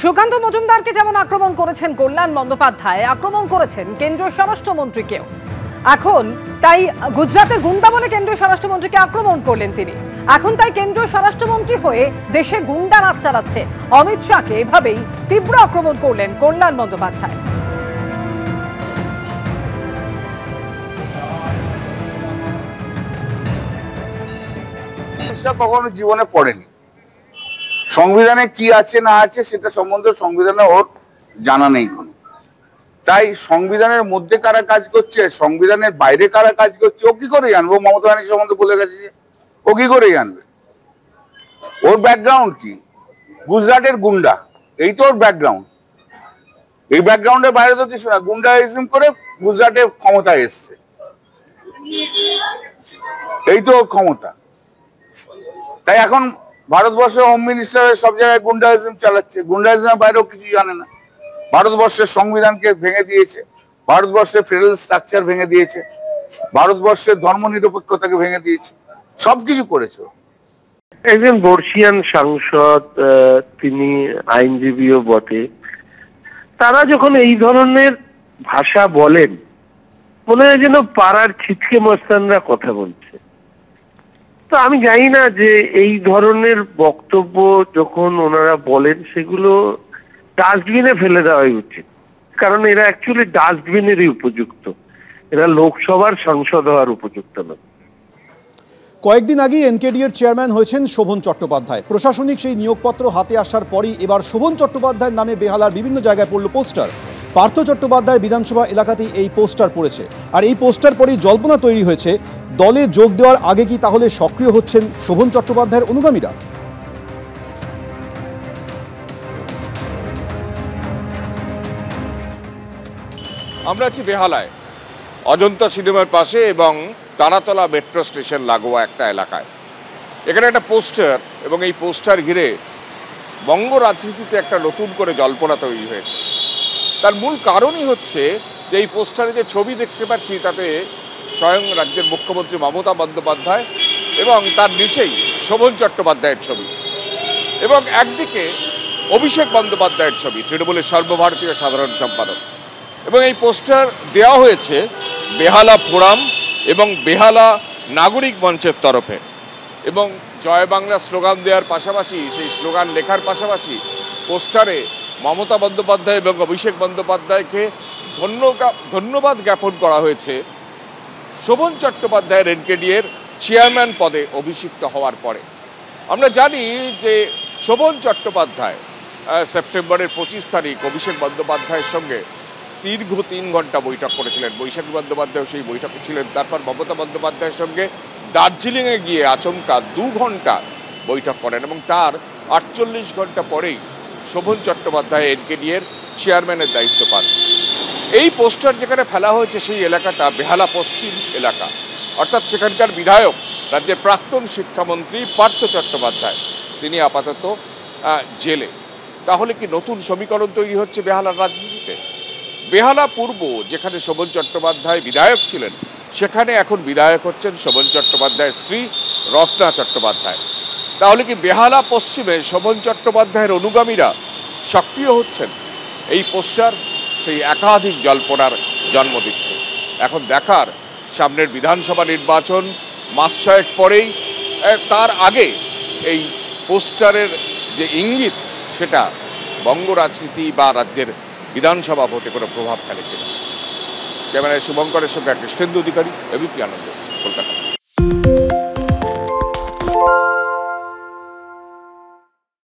সুকান্ত মজুমদারকে যেমন আক্রমণ করেছেন কল্যাণ বন্দ্যোপাধ্যায়, আক্রমণ করেছেন কেন্দ্রীয় স্বরাষ্ট্রমন্ত্রীকেও। এখন তাই গুজরাটের গুন্ডা বলে কেন্দ্রীয় স্বরাষ্ট্রমন্ত্রীকে আক্রমণ করলেন তিনি। এখন তাই কেন্দ্রীয় স্বরাষ্ট্রমন্ত্রী হয়ে দেশে গুন্ডা রাজ চালাচ্ছে অমিত শাহকে এভাবেই তীব্র আক্রমণ করলেন কল্যাণ বন্দ্যোপাধ্যায়। কখনো জীবনে পড়েনি, সংবিধানে কি আছে না আছে সেটা সম্বন্ধে সংবিধানে ওর জানা নেই কোনো। তাই সংবিধানের মধ্যে কারা কাজ করছে, সংবিধানের বাইরে কারা কাজ করছে ও কি করে জানবো? মমতা ব্যানার্জি সম্বন্ধে বলে গেছে যে ও কি করে জানবে? ওর ব্যাকগ্রাউন্ড কি? গুজরাটের গুন্ডা, এই তো ওর ব্যাকগ্রাউন্ড। এই ব্যাকগ্রাউন্ডের বাইরে তো কিছু না, গুন্ডাইজম করে গুজরাটে ক্ষমতায় এসছে, এই তো ওর ক্ষমতা। তাই এখন ভারতবর্ষে হোম মিনিস্টার সব জায়গায় গুন্ডাইজম চালাচ্ছে, গুন্ডাইজমের বাইরেও কিছু জানে না। ভারতবর্ষের সংবিধানকে ভেঙে দিয়েছে, ভারতবর্ষের ফেডারেল স্ট্রাকচার ভেঙে দিয়েছে, ভারতবর্ষের ধর্মনিরপেক্ষতাকে ভেঙে দিয়েছে, সবকিছু করেছে। একজন বর্ষিয়ান সাংসদ, তিনি আইনজীবীও বটে। তারা যখন এই ধরনের ভাষা বলেন, মনে হয় যেন পাড়ার ছিটকে মস্তানরা কথা বলছে। তো আমি জানি না যে এই ধরনের বক্তব্য যখন ওনারা বলেন সেগুলো ডাস্টবিনে ফেলে দেওয়াই উচিত, কারণ এরা অ্যাকচুয়ালি ডাস্টবিনেরই উপযুক্ত, এরা লোকসভার সাংসদ হওয়ার উপযুক্ত না। কয়েকদিন আগেই এনকেডি-এর চেয়ারম্যান হয়েছেন শোভন চট্টোপাধ্যায়। প্রশাসনিক সেই নিয়োগপত্র হাতে আসার পরই এবার শোভন চট্টোপাধ্যায়ের নামে বেহালার বিভিন্ন জায়গায় পড়ল পোস্টার। পার্থ চট্টোপাধ্যায়ের বিধানসভা এলাকাতেই এই পোস্টার পড়েছে। আর এই পোস্টার পরেই জল্পনা তৈরি হয়েছে, দলে যোগ দেওয়ার আগে কি তাহলে সক্রিয় হচ্ছেন শোভন চট্টোপাধ্যায়ের অনুগামীরা? আমরা আছি বেহালায়, অজন্তা সিনেমার পাশে এবং তারাতলা মেট্রো স্টেশন লাগোয়া একটা এলাকায়। এখানে একটা পোস্টার, এবং এই পোস্টার ঘিরে বঙ্গ রাজনীতিতে একটা নতুন করে জল্পনা তৈরি হয়েছে। তার মূল কারণই হচ্ছে যে এই পোস্টারে যে ছবি দেখতে পাচ্ছি তাতে স্বয়ং রাজ্যের মুখ্যমন্ত্রী মমতা বন্দ্যোপাধ্যায় এবং তার নিচেই শোভন চট্টোপাধ্যায়ের ছবি, এবং একদিকে অভিষেক বন্দ্যোপাধ্যায়ের ছবি, তৃণমূলের সর্বভারতীয় সাধারণ সম্পাদক। এবং এই পোস্টার দেওয়া হয়েছে বেহালা ফোরাম এবং বেহালা নাগরিক মঞ্চের তরফে। এবং জয় বাংলা স্লোগান দেওয়ার পাশাপাশি, সেই স্লোগান লেখার পাশাপাশি পোস্টারে মমতা বন্দ্যোপাধ্যায় এবং অভিষেক বন্দ্যোপাধ্যায়কে ধন্যবাদ জ্ঞাপন করা হয়েছে শোভন চট্টোপাধ্যায়ের এনকেডি-এর চেয়ারম্যান পদে অভিষিক্ত হওয়ার পরে। আমরা জানি যে শোভন চট্টোপাধ্যায় সেপ্টেম্বরের 25 তারিখ অভিষেক বন্দ্যোপাধ্যায়ের সঙ্গে দীর্ঘ 3 ঘন্টা বৈঠক করেছিলেন। বৈশাখী বন্দ্যোপাধ্যায় সেই বৈঠকে ছিলেন। তারপর মমতা বন্দ্যোপাধ্যায়ের সঙ্গে দার্জিলিংয়ে গিয়ে আচমকা 2 ঘন্টা বৈঠক করেন, এবং তার 48 ঘন্টা পরেই শোভন চট্টোপাধ্যায় এনকেডি-এর চেয়ারম্যানের দায়িত্ব পান। এই পোস্টার যেখানে ফেলা হয়েছে সেই এলাকাটা বেহালা পশ্চিম এলাকা, অর্থাৎ সেখানকার বিধায়ক রাজ্যের প্রাক্তন শিক্ষামন্ত্রী পার্থ চট্টোপাধ্যায়, তিনি আপাতত জেলে। তাহলে কি নতুন সমীকরণ তৈরি হচ্ছে বেহালার রাজনীতিতে? বেহালা পূর্ব, যেখানে শোভন চট্টোপাধ্যায় বিধায়ক ছিলেন, সেখানে এখন বিধায়ক হচ্ছেন শোভন চট্টোপাধ্যায়ের স্ত্রী রত্না চট্টোপাধ্যায়। তাহলে কি বেহালা পশ্চিমে শোভন চট্টোপাধ্যায়ের অনুগামীরা সক্রিয় হচ্ছেন? এই পোস্টার সেই একাধিক জল্পনার জন্ম দিচ্ছে। এখন দেখার, সামনের বিধানসভা নির্বাচন মাস 6 পরেই, তার আগে এই পোস্টারের যে ইঙ্গিত সেটা বঙ্গ রাজনীতি বা রাজ্যের বিধানসভা ভোটে কোনো প্রভাব ফেলে কিনা। ক্যামেরায় শুভঙ্করের সঙ্গে কৃষ্ণেন্দু অধিকারী, এবিপি আনন্দ, কলকাতা।